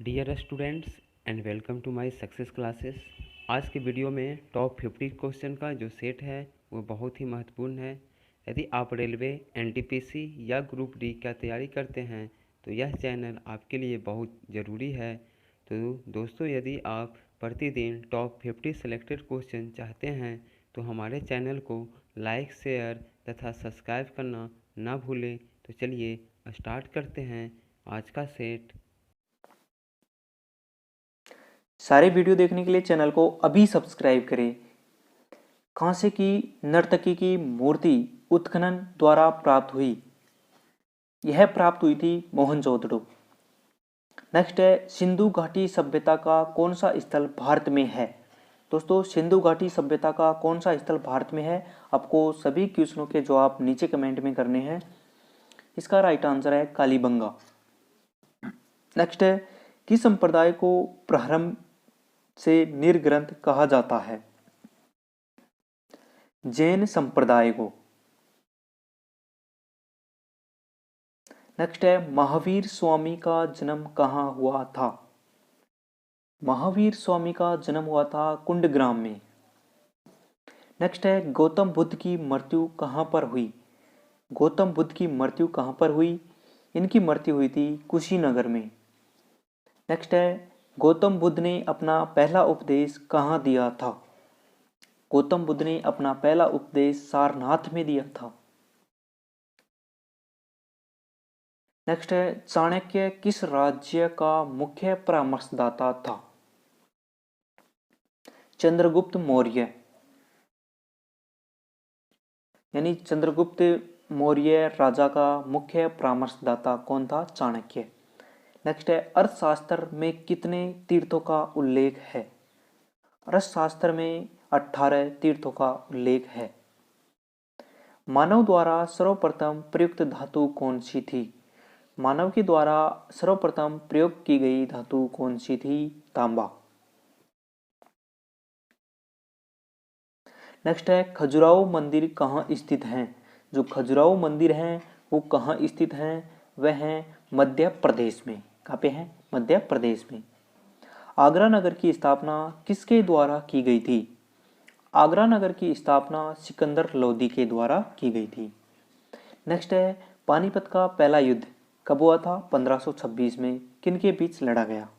Dear students and welcome to my success classes. आज की video में टॉप 50 क्वेश्चन का जो सेट है वो बहुत ही महत्वपूर्ण है। यदि आप रेलवे, एनटीपीसी या ग्रुप डी का तैयारी करते हैं तो यह चैनल आपके लिए बहुत ज़रूरी है। तो दोस्तों, यदि आप प्रतिदिन टॉप 50 सेलेक्टेड क्वेश्चन चाहते हैं तो हमारे चैनल को लाइक, शेयर तथा सब्सक्राइब करना ना भूलें। तो चलिए स्टार्ट करते हैं आज का सेट। सारे वीडियो देखने के लिए चैनल को अभी सब्सक्राइब करें। कांसे की नर्तकी की मूर्ति उत्खनन द्वारा प्राप्त हुई। यह प्राप्त हुई थी मोहनजोदड़ो। नेक्स्ट है, सिंधु घाटी सभ्यता का कौन सा स्थल भारत में है। दोस्तों, सिंधु घाटी सभ्यता का कौन सा स्थल भारत में है, आपको सभी क्वेश्चनों के जवाब नीचे कमेंट में करने हैं। इसका राइट आंसर है कालीबंगा। नेक्स्ट है, किस संप्रदाय को प्रारंभ से निर्ग्रंथ कहा जाता है। जैन संप्रदाय को। नेक्स्ट है, महावीर स्वामी का जन्म कहाँ हुआ था। महावीर स्वामी का जन्म हुआ था कुंडग्राम में। नेक्स्ट है, गौतम बुद्ध की मृत्यु कहाँ पर हुई। गौतम बुद्ध की मृत्यु कहाँ पर हुई, इनकी मृत्यु हुई थी कुशीनगर में। नेक्स्ट है, गौतम बुद्ध ने अपना पहला उपदेश कहाँ दिया था। गौतम बुद्ध ने अपना पहला उपदेश सारनाथ में दिया था। नेक्स्ट है, चाणक्य किस राज्य का मुख्य परामर्शदाता था। चंद्रगुप्त मौर्य, यानी चंद्रगुप्त मौर्य राजा का मुख्य परामर्शदाता कौन था, चाणक्य। नेक्स्ट है, अर्थशास्त्र में कितने तीर्थों का उल्लेख है। अर्थशास्त्र में 18 तीर्थों का उल्लेख है। मानव द्वारा सर्वप्रथम प्रयुक्त धातु कौन सी थी। मानव के द्वारा सर्वप्रथम प्रयोग की गई धातु कौन सी थी, तांबा। नेक्स्ट है, खजुराहो मंदिर कहाँ स्थित हैं। जो खजुराहो मंदिर हैं वो कहाँ स्थित हैं, वह हैं मध्य प्रदेश में। कहाँ पे हैं, मध्य प्रदेश में। आगरा नगर की स्थापना किसके द्वारा की गई थी। आगरा नगर की स्थापना सिकंदर लोदी के द्वारा की गई थी। नेक्स्ट है, पानीपत का पहला युद्ध कब हुआ था, 1526 में। किनके बीच लड़ा गया।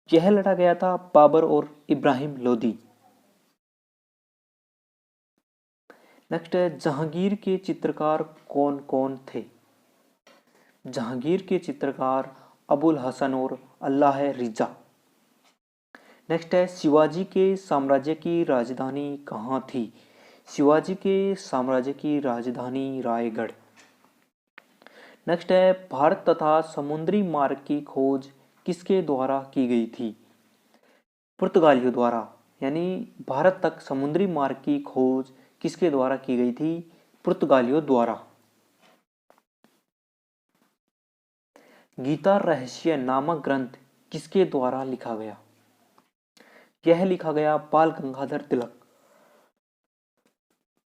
यह लड़ा गया था बाबर और इब्राहिम लोदी। नेक्स्ट है, जहांगीर के चित्रकार कौन कौन थे। जहांगीर के चित्रकार अबुल हसन और अल्लाह रिजा। नेक्स्ट है, शिवाजी के साम्राज्य की राजधानी कहाँ थी। शिवाजी के साम्राज्य की राजधानी रायगढ़। नेक्स्ट है, भारत तथा समुद्री मार्ग की खोज किसके द्वारा की गई थी। पुर्तगालियों द्वारा। यानी भारत तक समुद्री मार्ग की खोज किसके द्वारा की गई थी, पुर्तगालियों द्वारा। गीता रहस्य नामक ग्रंथ किसके द्वारा लिखा गया। यह लिखा गया बाल गंगाधर तिलक।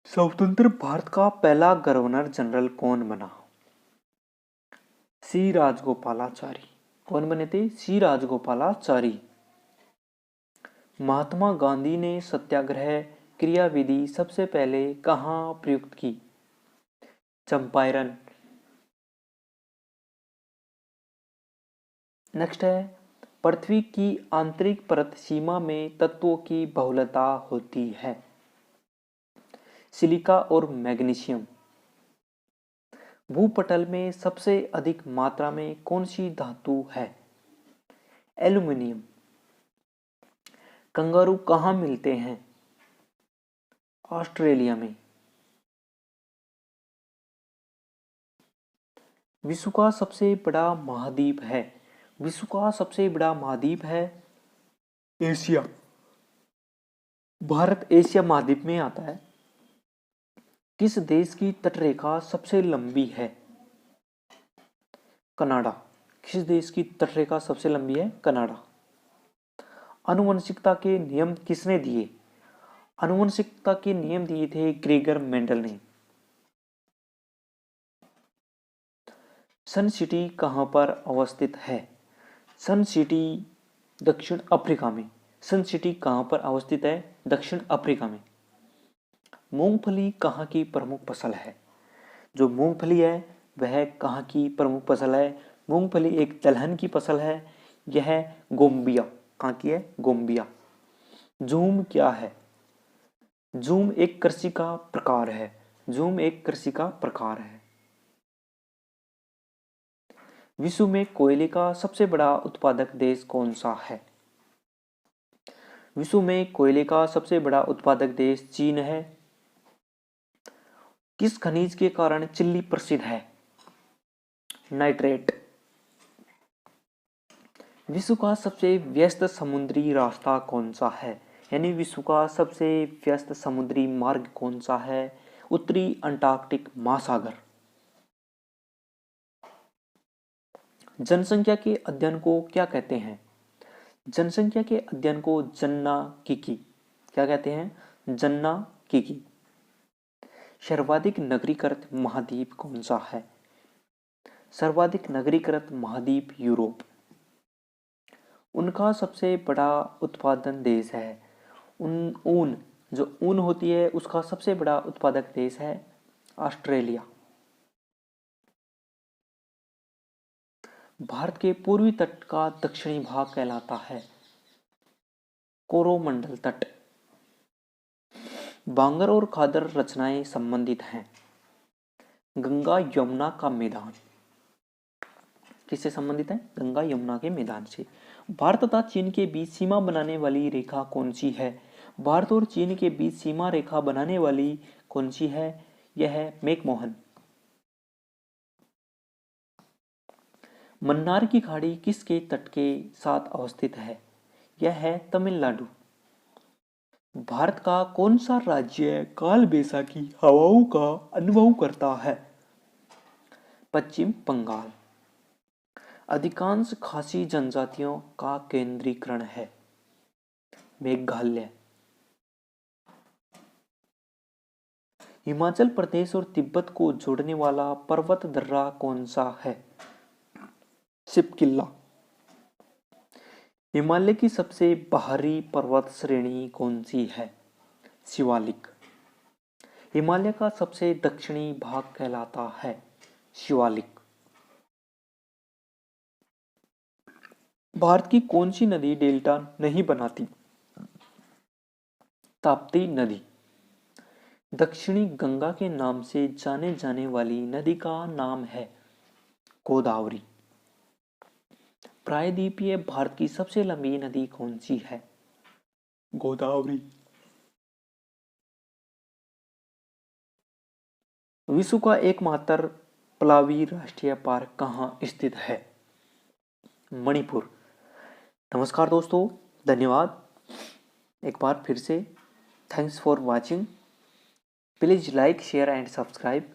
स्वतंत्र भारत का पहला गवर्नर जनरल कौन बना। सी राजगोपालाचारी। कौन बने थे, सी राजगोपालाचारी। महात्मा गांधी ने सत्याग्रह क्रियाविधि सबसे पहले कहाँ प्रयुक्त की, चंपारण। नेक्स्ट है, पृथ्वी की आंतरिक परत सीमा में तत्वों की बहुलता होती है, सिलिका और मैग्नीशियम। भूपटल में सबसे अधिक मात्रा में कौन सी धातु है, एल्यूमिनियम। कंगारू कहाँ मिलते हैं, ऑस्ट्रेलिया में। विश्व का सबसे बड़ा महाद्वीप है, विश्व का सबसे बड़ा महाद्वीप है एशिया। भारत एशिया महाद्वीप में आता है। किस देश की तटरेखा सबसे लंबी है, कनाडा। किस देश की तटरेखा सबसे लंबी है, कनाडा। आनुवंशिकता के नियम किसने दिए। आनुवंशिकता के नियम दिए थे ग्रेगर मेंडल ने। सन सिटी कहां पर अवस्थित है, सन सिटी दक्षिण अफ्रीका में। सन सिटी कहाँ पर अवस्थित है? दक्षिण अफ्रीका में। मूंगफली कहाँ की प्रमुख फसल है? जो मूंगफली है वह कहाँ की प्रमुख फसल है? मूंगफली एक दलहन की फसल है। यह गोम्बिया, कहाँ की है? गोम्बिया। जूम क्या है? जूम एक कृषि का प्रकार है। जूम एक कृषि का प्रकार है। विश्व में कोयले का सबसे बड़ा उत्पादक देश कौन सा है? विश्व में कोयले का सबसे बड़ा उत्पादक देश चीन है। किस खनिज के कारण चिल्ली प्रसिद्ध है? नाइट्रेट। विश्व का सबसे व्यस्त समुद्री रास्ता कौन सा है? यानी विश्व का सबसे व्यस्त समुद्री मार्ग कौन सा है? उत्तरी अंटार्कटिक महासागर। जनसंख्या के अध्ययन को क्या कहते हैं? जनसंख्या के अध्ययन को जननांकिकी, क्या कहते हैं? जननांकिकी। सर्वाधिक नगरीकृत महाद्वीप कौन सा है? सर्वाधिक नगरीकृत महाद्वीप यूरोप। उनका सबसे बड़ा उत्पादन देश है। ऊन जो ऊन होती है उसका सबसे बड़ा उत्पादक देश है ऑस्ट्रेलिया। भारत के पूर्वी तट का दक्षिणी भाग कहलाता है कोरोमंडल तट। बांगर और खादर रचनाएं संबंधित हैं। गंगा यमुना का मैदान किससे संबंधित है? गंगा यमुना के मैदान से। भारत तथा चीन के बीच सीमा बनाने वाली रेखा कौन सी है? भारत और चीन के बीच सीमा रेखा बनाने वाली कौन सी है? यह है मैकमोहन। मन्नार की खाड़ी किसके तट के साथ अवस्थित है? यह है तमिलनाडु। भारत का कौन सा राज्य काल बैसाखी हवाओं का अनुभव करता है? पश्चिम बंगाल। अधिकांश खासी जनजातियों का केंद्रीकरण है मेघालय। हिमाचल प्रदेश और तिब्बत को जोड़ने वाला पर्वत दर्रा कौन सा है? सिपकिल्ला। हिमालय की सबसे बाहरी पर्वत श्रेणी कौन सी है? शिवालिक। हिमालय का सबसे दक्षिणी भाग कहलाता है शिवालिक। भारत की कौन सी नदी डेल्टा नहीं बनाती? ताप्ती नदी। दक्षिणी गंगा के नाम से जाने जाने वाली नदी का नाम है गोदावरी। प्रायद्वीपीय भारत की सबसे लंबी नदी कौन सी है? गोदावरी। विश्व का एकमात्र पलावी राष्ट्रीय पार्क कहाँ स्थित है? मणिपुर। नमस्कार दोस्तों, धन्यवाद एक बार फिर से। Thanks for watching. Please like, share and subscribe.